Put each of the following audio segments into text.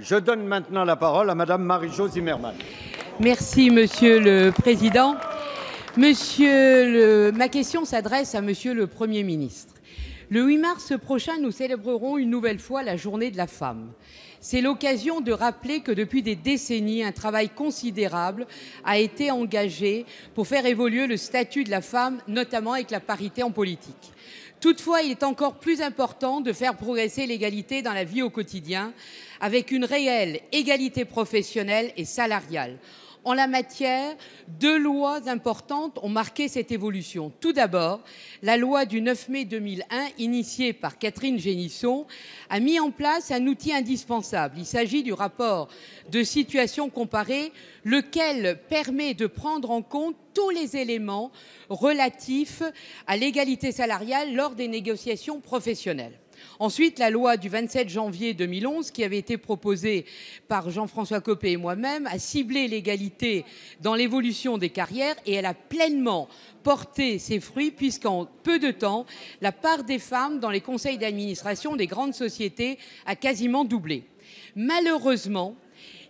Je donne maintenant la parole à Madame Marie-Jo Zimmermann. Merci, Monsieur le Président. Ma question s'adresse à Monsieur le Premier ministre. Le 8 mars prochain, nous célébrerons une nouvelle fois la Journée de la femme. C'est l'occasion de rappeler que depuis des décennies, un travail considérable a été engagé pour faire évoluer le statut de la femme, notamment avec la parité en politique. Toutefois, il est encore plus important de faire progresser l'égalité dans la vie au quotidien, avec une réelle égalité professionnelle et salariale. En la matière, 2 lois importantes ont marqué cette évolution. Tout d'abord, la loi du 9 mai 2001, initiée par Catherine Génisson, a mis en place un outil indispensable. Il s'agit du rapport de situation comparée, lequel permet de prendre en compte tous les éléments relatifs à l'égalité salariale lors des négociations professionnelles. Ensuite, la loi du 27 janvier 2011, qui avait été proposée par Jean-François Copé et moi-même, a ciblé l'égalité dans l'évolution des carrières et elle a pleinement porté ses fruits puisqu'en peu de temps, la part des femmes dans les conseils d'administration des grandes sociétés a quasiment doublé. Malheureusement,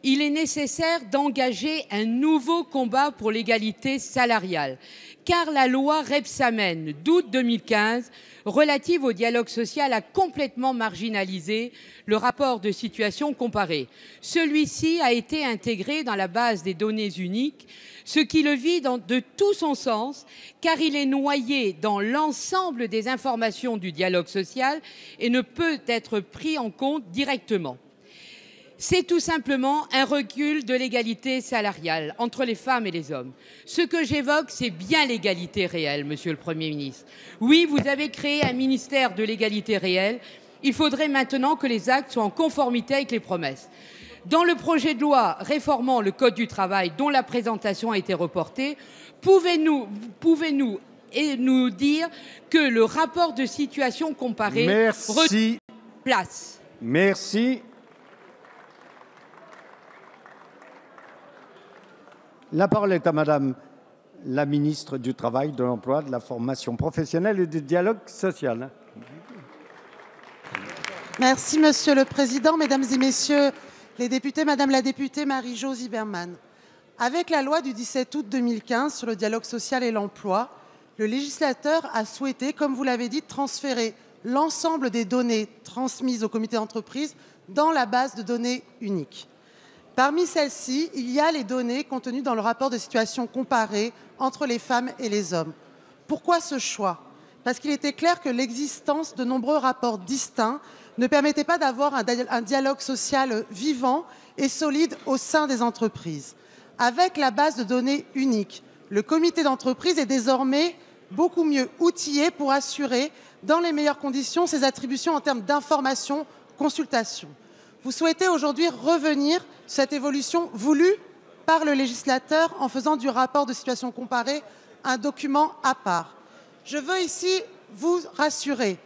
il est nécessaire d'engager un nouveau combat pour l'égalité salariale, car la loi Rebsamen d'août 2015 relative au dialogue social a complètement marginalisé le rapport de situation comparée. Celui-ci a été intégré dans la base des données uniques, ce qui le vide de tout son sens, car il est noyé dans l'ensemble des informations du dialogue social et ne peut être pris en compte directement. C'est tout simplement un recul de l'égalité salariale entre les femmes et les hommes. Ce que j'évoque, c'est bien l'égalité réelle, Monsieur le Premier ministre. Oui, vous avez créé un ministère de l'égalité réelle. Il faudrait maintenant que les actes soient en conformité avec les promesses. Dans le projet de loi réformant le Code du travail, dont la présentation a été reportée, pouvez-vous nous dire que le rapport de situation comparée Merci. Place. Merci. La parole est à Madame la ministre du Travail, de l'Emploi, de la Formation professionnelle et du dialogue social. Merci, Monsieur le Président, Mesdames et Messieurs les députés, Madame la députée Marie-Jo Zimmermann. Avec la loi du 17 août 2015 sur le dialogue social et l'emploi, le législateur a souhaité, comme vous l'avez dit, transférer l'ensemble des données transmises au comité d'entreprise dans la base de données unique. Parmi celles-ci, il y a les données contenues dans le rapport de situation comparée entre les femmes et les hommes. Pourquoi ce choix? Parce qu'il était clair que l'existence de nombreux rapports distincts ne permettait pas d'avoir un dialogue social vivant et solide au sein des entreprises. Avec la base de données unique, le comité d'entreprise est désormais beaucoup mieux outillé pour assurer dans les meilleures conditions ses attributions en termes d'information, consultation. Vous souhaitez aujourd'hui revenir sur cette évolution voulue par le législateur en faisant du rapport de situation comparée un document à part. Je veux ici vous rassurer.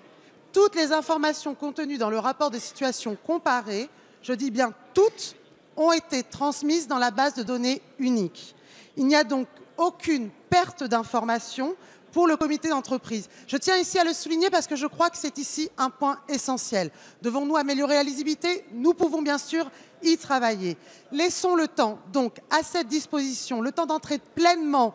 Toutes les informations contenues dans le rapport de situation comparée, je dis bien toutes, ont été transmises dans la base de données unique. Il n'y a donc aucune perte d'information pour le comité d'entreprise. Je tiens ici à le souligner parce que je crois que c'est ici un point essentiel. Devons-nous améliorer la lisibilité? Nous pouvons bien sûr y travailler. Laissons le temps donc à cette disposition, le temps d'entrer pleinement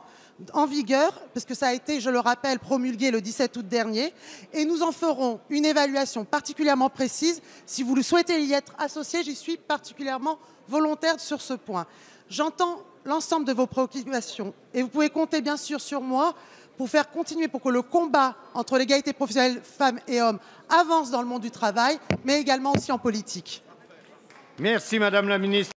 en vigueur, parce que ça a été, je le rappelle, promulgué le 17 août dernier, et nous en ferons une évaluation particulièrement précise. Si vous le souhaitez y être associé, j'y suis particulièrement volontaire sur ce point. J'entends l'ensemble de vos préoccupations et vous pouvez compter bien sûr sur moi pour faire continuer, pour que le combat entre l'égalité professionnelle femmes et hommes avance dans le monde du travail, mais également aussi en politique. Merci Madame la ministre.